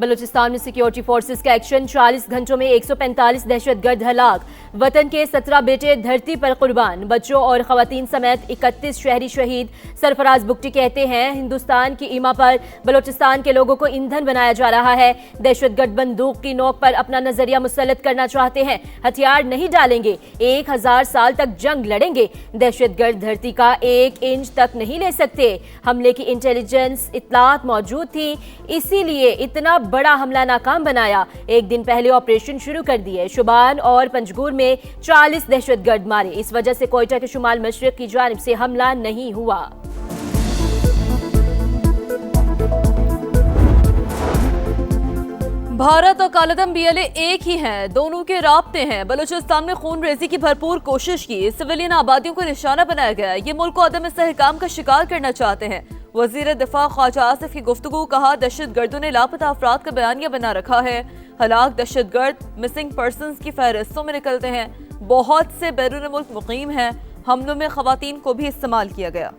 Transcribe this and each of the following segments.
बलूचिस्तान में security forces का action, 40 घंटों में 145 दहशतगर्द हलाक, वतन के 17 बेटे धरती पर कुर्बान, बच्चों और खवातीन समेत 31 शहरी शहीद। सरफराज बुगटी कहते हैं, हिंदुस्तान की ईमा पर बलूचिस्तान के लोगों को ईंधन बनाया जा रहा है। दहशतगर्द बंदूक की नोक पर अपना नजरिया मुसल्लत करना चाहते हैं, हथियार नहीं डालेंगे, 1000 साल तक जंग लड़ेंगे। दहशतगर्द धरती का 1 इंच तक नहीं ले सकते। हमले की इंटेलिजेंस इत्तलात मौजूद थी, इसीलिए इतना बड़ा हमला नाकाम बनाया। एक दिन पहले ऑपरेशन शुरू कर दिए। शुबान और पंजगूर में 40 दहशतगर्द मारे। इस वजह से कोयटा के शुमाल मशरिक की जानिब से हमला नहीं हुआ। भारत और कालादम बीएलए एक ही हैं, दोनों के राब्ते हैं। बलूचिस्तान में खून रेजी की भरपूर कोशिश की, सिविलियन आबादियों को निशाना बनाया गया। ये मुल्क को अदम इस्तेहकाम का शिकार करना चाहते हैं। वजीर दिफा ख्वाजा आसिफ की गुफ्तगू, कहा दहशतगर्दों ने लापता अफराद का बयानिया बना रखा है। हलाक दहशतगर्द मिसिंग पर्सनस की फहरिस्तों में निकलते हैं। बहुत से बैरून मुल्क मुकीम हैं। हमलों में खवातीन को भी इस्तेमाल किया गया।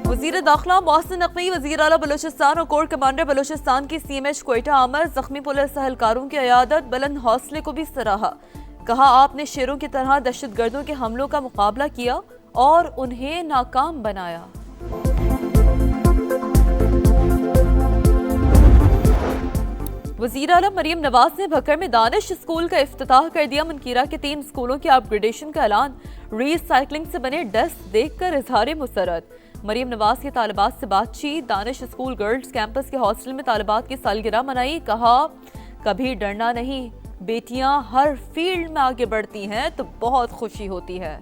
वज़ीर दाखिला मोहसिन नकवी, वज़ीर आला बलूचिस्तान और कोर कमांडर बलूचिस्तान की CMH कोयटा आमर जख्मी पुलिस एहलकारों की अयादत, बुलंद हौसले को भी सराहा। कहा, आपने शेरों की तरह दहशतगर्दों के हमलों का मुकाबला किया और उन्हें नाकाम बनाया। वज़ीर आला मरियम नवाज ने भक्कर में दानिश स्कूल का इफ्तिताह कर दिया। मनकीरा के 3 स्कूलों के अपग्रेडेशन का ऐलान, रीसाइक्लिंग से बने डेस्क देखकर इजहार मुसरत। मरियम नवाज की तालिबात से बातचीत, दानिश स्कूल गर्ल्स कैंपस के हॉस्टल में तालिबात की सालगिरह मनाई। कहा, कभी डरना नहीं, बेटियां हर फील्ड में आगे बढ़ती हैं तो बहुत खुशी होती है।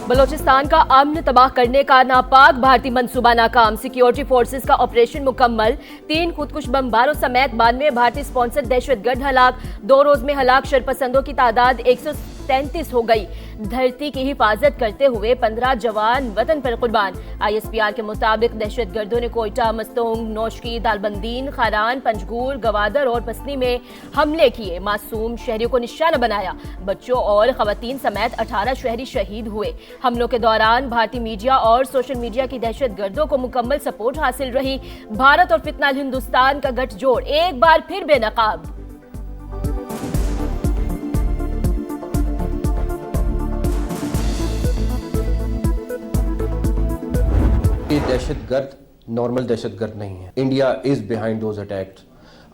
बलूचिस्तान का अमन तबाह करने का नापाक भारतीय मंसूबा नाकाम, सिक्योरिटी फोर्सेस का ऑपरेशन मुकम्मल। 3 खुदकुश बमबारों समेत 92 भारतीय स्पॉन्सर्ड दहशतगर्द हलाक। 2 रोज में हलाक शरपसंदों की तादाद 133 हो गई। धरती की हिफाजत करते हुए 15 जवान वतन पर कुर्बान। ISPR के मुताबिक दहशतगर्दों ने कोयटा, मस्तोंग, नौशकी, दालबंदीन, खारान, पंजगूर, गवादर और पसनी में हमले किए। मासूम शहरियों को निशाना बनाया। बच्चों और खवातीन समेत 18 शहरी शहीद हुए। हमलों के दौरान भारतीय मीडिया और सोशल मीडिया की दहशतगर्दों को मुकम्मल सपोर्ट हासिल रही। भारत और फितनाल हिंदुस्तान का गठजोड़ एक बार फिर बेनकाब। दहशतगर्द नॉर्मल दहशतगर्द नहीं है। India is behind those attacks.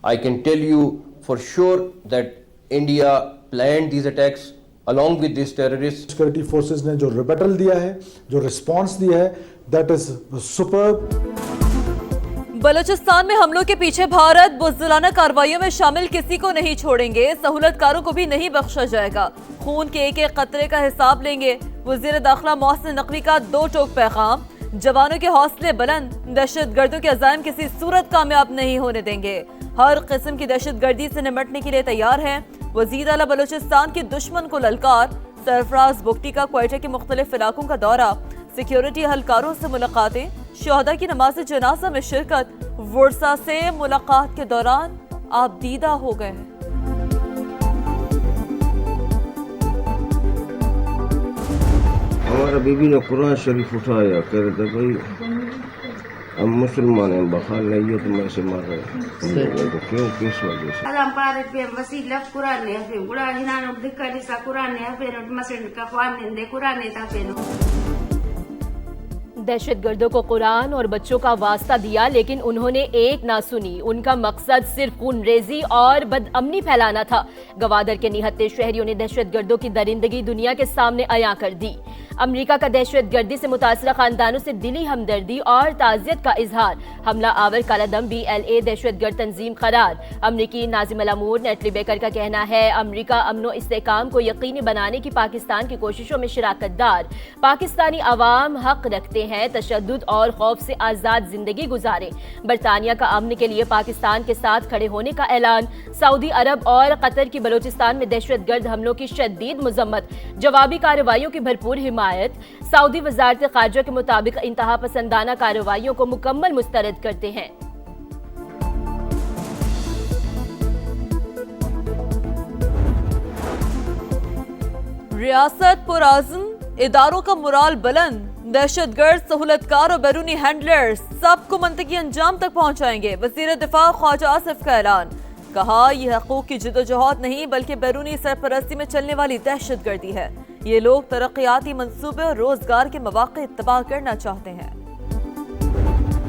I can tell you for sure that India planned these attacks along with these terrorists. Security forces ने जो रिबेटल दिया है, जो रिस्पांस दिया है, दैट इज सुपर्ब। बलूचिस्तान में हमलों के पीछे भारत बुज़दिलाना कार्रवाइयों में शामिल किसी को नहीं छोड़ेंगे, सहूलतकारों को भी नहीं बख्शा जाएगा। खून के एक एक कतरे का हिसाब लेंगे। वज़ीर दाखिला मोहसिन नकवी का 2 टोक पैगाम, जवानों के हौसले बुलंद, दहशतगर्दों के अज़ाइम किसी सूरत कामयाब नहीं होने देंगे। हर किस्म की दहशतगर्दी से निपटने के लिए तैयार हैं। वज़ीर आला बलूचिस्तान के दुश्मन को ललकार। सरफराज बुगटी का कोयटा के मुख्तलिफ इलाकों का दौरा, सिक्योरिटी एहलकारों से मुलाकातें, शहदा की नमाज जनाजा में शिरकत। वर्सा से मुलाकात के दौरान आप दीदा हो गए। हमारा बीबी ने कुरान शरीफ उठाया, कह रहे थे भाई हम मुसलमान हैं, बखाल नहीं है तो मैं से मार रहे हैं। क्यों, किस वजह से? दहशतगर्दों को कुरान और बच्चों का वास्ता दिया, लेकिन उन्होंने एक ना सुनी। उनका मकसद सिर्फ खूनरेजी और बदअमनी फैलाना था। गवादर के निहत्ते शहरियों ने दहशतगर्दों की दरिंदगी दुनिया के सामने अयां कर दी। अमेरिका का दहशतगर्दी से मुतासरा खानदानों से दिली हमदर्दी और ताज़ियत का इजहार। हमला आवर कालादम BLA दहशतगर्द तंजीम करार। अमरीकी नाजिम अल-अमूर नेटली बेकर का कहना है, अमरीका अमनो इस्तेहकाम को यकीनी बनाने की पाकिस्तान की कोशिशों में शिराकतदार। पाकिस्तानी अवाम हक रखते हैं तशद्दुद और खौफ से आज़ाद जिंदगी गुजारें। बरतानिया का अमन के लिए पाकिस्तान के साथ खड़े होने का ऐलान। सऊदी अरब और कतर की बलूचिस्तान में दहशतगर्द हमलों की शदीद मजम्मत। जवाबी कार्रवाइयों की भरपूर हिमायत। सऊदी वजारत खारजा के मुताबिक इंतहा पसंदाना कार्रवाइयों को मुकम्मल मुस्तरद करते हैं। रियासत पुराज़म, इदारों का मुराल बुलंद, दहशतगर्द, सहूलतकार और बैरूनी हैंडलर्स सबको मंतकी अंजाम तक पहुंचाएंगे। वज़ीर दिफा ख्वाजा आसिफ का ऐलान। कहा, यह हकूक की जदोजहद नहीं बल्कि बैरूनी सरपरस्ती में चलने वाली दहशतगर्दी है। ये लोग तरक्याती मंसूबे और रोजगार के मौके तबाह करना चाहते हैं।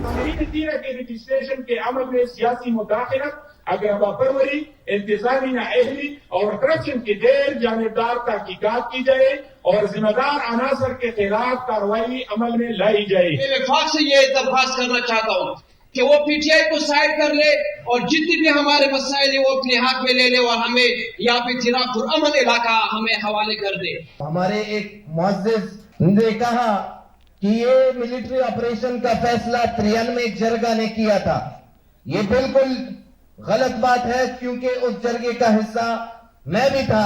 रजिस्ट्रेशन के अमल में सियासी मुदाखलत, अगरबापरवरी, इंतजामी नाअहली और करप्शन की गैर जानिबदार तहकीकात की जाए और जिम्मेदार अनासर के खिलाफ कार्रवाई अमल में लाई जाए। वफाक से ये दरख्वास्त करना चाहता हूँ कि वो पीटीआई को साइड कर ले और जितने भी हमारे मसाइल है वो अपने हाथ में ले ले और हमें यहाँ पे जिला पुरअमन इलाका हमें हवाले कर दे। हमारे एक मुअज़्ज़िज़ ने कहा कि ये मिलिट्री ऑपरेशन का फैसला 93 जरगा ने किया था। ये बिल्कुल गलत बात है क्योंकि उस जरगे का हिस्सा मैं भी था।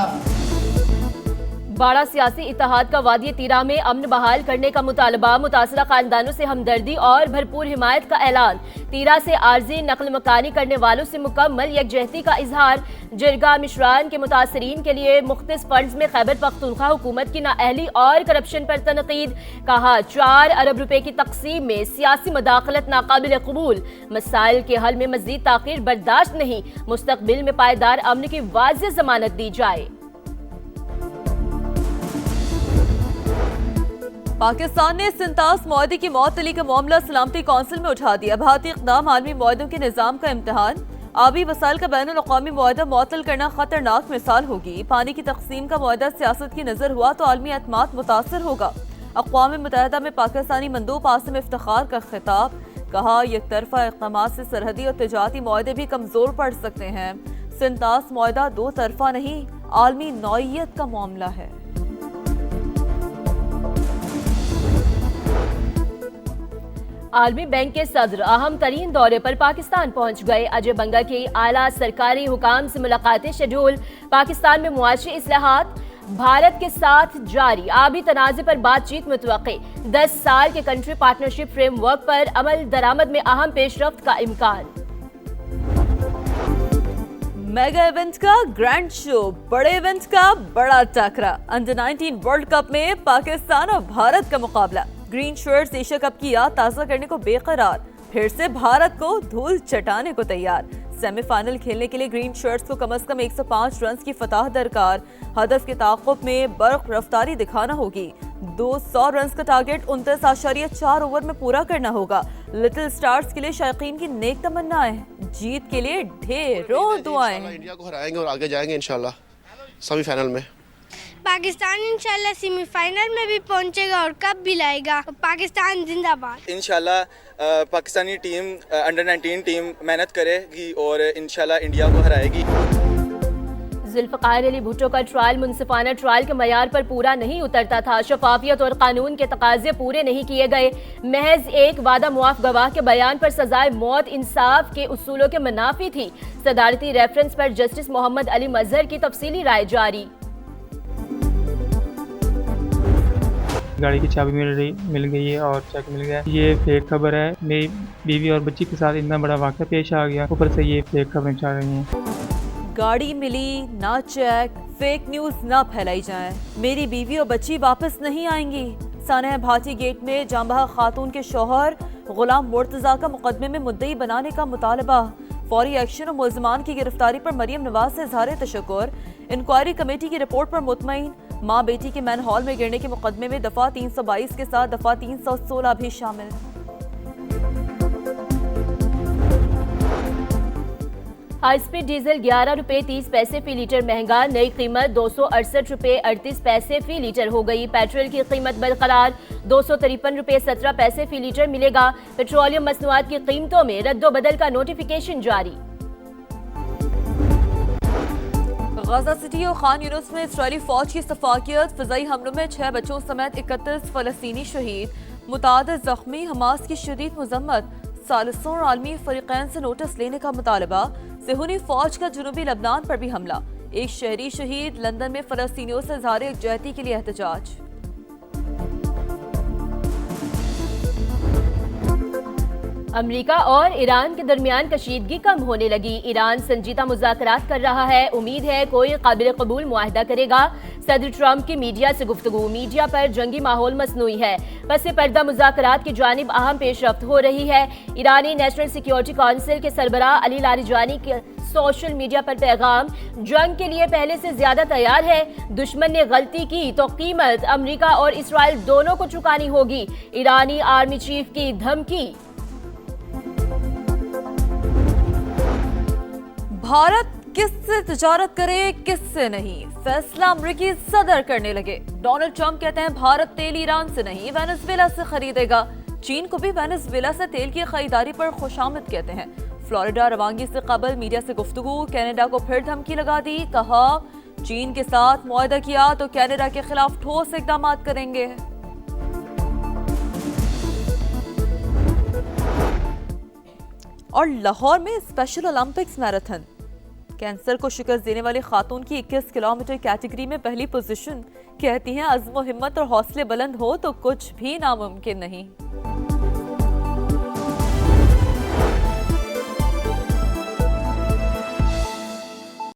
बाड़ा सियासी इत्तेहाद का वादी तीरा में अमन बहाल करने का मुतालबा, मुतासरा खानदानों से हमदर्दी और भरपूर हिमायत का ऐलान। तीरा से आर्जी नकल मकानी करने वालों से मुकम्मल यकजहती का इजहार। जिरगा मिशरान के मुतासरीन के लिए मुख्तस फंड्स में खैबर पख्तूनख्वा हुकूमत की नाअहली और करप्शन पर तनकीद। कहा, 4 अरब रुपए की तकसीम में सियासी मदाखलत नाकाबिल कबूल। मसाइल के हल में मजीद ताखीर बर्दाश्त नहीं। मुस्तकबिल में पायदार अमन की वाज़ेह जमानत दी जाए। पाकिस्तान ने सिंतास मुआहदे की मअतली का मामला सलामती कौंसिल में उठा दिया। भारतीय इक़दाम आलमी मुआहदों के निज़ाम का इम्तहान। आबी वसाइल का बैनुल अक़वामी मुआहदा मुअत्तल करना खतरनाक मिसाल होगी। पानी की तकसीम का मुआहदा सियासत की नज़र हुआ तो आलमी एतमाद मुतासर होगा। अक़वाम मुत्तहिदा में पाकिस्तानी मंदूब आसिम इफ्तिखार का खिताब। कहा, एक तरफा इक़दामात से सरहदी और तिजारती मुआहदे भी कमज़ोर पड़ सकते हैं। सिंतास मुआहदा 2 तरफा नहीं, आलमी नौइयत का मामला है। आलमी बैंक के सदर अहम तरीन दौरे पर पाकिस्तान पहुंच गए। अजय बंगा की आला सरकारी हुकाम से मुलाकातें शेड्यूल। पाकिस्तान में मुआशी इस्लाहात, भारत के साथ जारी आबी तनाज़े पर बातचीत मुतवक्के। 10 साल के कंट्री पार्टनरशिप फ्रेमवर्क पर अमल दरामद में अहम पेशरफ्त का इम्कान। मेगा इवेंट का ग्रैंड शो, बड़े इवेंट का बड़ा टकरा। अंडर 19 वर्ल्ड कप में पाकिस्तान और भारत का मुकाबला। ग्रीन शर्ट्स एशिया कप की याद ताज़ा करने को बेकरार, फिर से भारत को धूल चटाने को तैयार। सेमीफाइनल खेलने के लिए ग्रीन शर्ट्स को कम से कम 105 रन की फतह दरकार। हदफ के ताक़ुब में बर्क रफ्तारी दिखाना होगी। 200 रन का टारगेट 29.4 ओवर में पूरा करना होगा। लिटिल स्टार्स के लिए शायकीन की नेक तमन्नाएं, जीत के लिए ढेरों दुआएं। इंडिया को हराएंगे और आगे जाएंगे इंशाल्लाह सेमीफाइनल में। पाकिस्तान इंशाल्लाह सेमीफाइनल में भी पहुंचेगा और कप भी लाएगा। पाकिस्तान जिंदाबाद। इंशाल्लाह पाकिस्तानी टीम अंडर 19 टीम मेहनत करेगी और इंशाल्लाह इंडिया को हराएगी। जुल्फ़िकार अली भुट्टो का ट्रायल मुनसिफाना ट्रायल के मयार पर पूरा नहीं उतरता था। शफाफियत और कानून के तकाजे पूरे नहीं किए गए। महज एक वादा मुआफ गवाह के बयान पर सजाए मौत इंसाफ के उसूलों के मुनाफी थी। सदारती रेफरेंस पर जस्टिस मोहम्मद अली मजहर की तफसीली राय जारी। गाड़ी की चाबी मिल गई है और चेक मिल गया। ये फेक खबर है। मेरी बीवी और बच्ची के साथ इतना बड़ा वाक़या पेश आ गया, ऊपर से ये फेक खबरें चल रही हैं। गाड़ी मिली ना चेक, फेक न्यूज ना फैलाई जाए। मेरी बीवी और बच्ची वापस नहीं आएंगी। सानह भाटी गेट में जांबहा खातून के शौहर गुलाम मुर्तजा का मुकदमे में मुद्दई बनाने का मुतालबा। फौरी एक्शन और मुल्ज़मान की गिरफ्तारी पर मरियम नवाज से इज़हार तशक्कुर। इंक्वायरी कमेटी की रिपोर्ट पर मुतमईन। माँ बेटी के मैन हॉल में गिरने के मुकदमे में दफा 322 के साथ दफा 316 भी शामिल। हाई स्पीड डीजल 11 रुपए 30 पैसे फी लीटर महंगा। नई कीमत 268 रुपए 38 पैसे फी लीटर हो गई। पेट्रोल की कीमत बरकरार 253 रुपए 17 पैसे फी लीटर मिलेगा। पेट्रोलियम मसनूआत की कीमतों में रद्दोबदल का नोटिफिकेशन जारी। गाजा सिटी और खान यूनुस में इस्राएली फौज की सफाकियत। फ़िज़ाई हमलों में 6 बच्चों समेत 31 फ़लस्तीनी शहीद। मुतादिद ज़ख्मी। हमास की शदीद मज़म्मत। सालिसों और आलमी फ़रीक़ैन से नोटिस लेने का मुतालबा। सिहूनी फौज का जुनूबी लबनान पर भी हमला। एक शहरी शहीद। लंदन में फ़लस्तीनियों से इज़हार यकजहती के लिए एहतजाज। अमेरिका और ईरान के दरमियान कशीदगी कम होने लगी। ईरान संजीदा मुज़ाकरात कर रहा है। उम्मीद है कोई काबिल कबूल मुआहदा करेगा। सदर ट्रंप की मीडिया से गुफ्तगू। मीडिया पर जंगी माहौल मसनूई है। पसे पर्दा मुज़ाकरात की जानिब अहम पेशरफ्त हो रही है। ईरानी नेशनल सिक्योरिटी काउंसिल के सरबराह अली लारिजानी के सोशल मीडिया पर पैगाम, जंग के लिए पहले से ज्यादा तैयार है। दुश्मन ने गलती की तो कीमत अमेरिका और इसराइल दोनों को चुकानी होगी। ईरानी आर्मी चीफ की धमकी। भारत किससे तिजारत करे किससे नहीं, फैसला अमरीकी सदर करने लगे। डोनाल्ड ट्रंप कहते हैं भारत तेल ईरान से नहीं वेनेजुएला से खरीदेगा। चीन को भी वेनेजुएला से तेल की खरीदारी पर खुशामद कहते हैं। फ्लोरिडा रवानगी से कबल मीडिया से गुफ्तगू। कनाडा को फिर धमकी लगा दी। कहा चीन के साथ मुआहदा किया तो कनाडा के खिलाफ ठोस इकदाम करेंगे। और लाहौर में स्पेशल ओलंपिक्स मैराथन, कैंसर को शिकस्त देने वाली खातून की 21 किलोमीटर कैटेगरी में पहली पोजीशन। कहती हैं अज़्म हिम्मत और हौसले बुलंद हो तो कुछ भी नामुमकिन नहीं।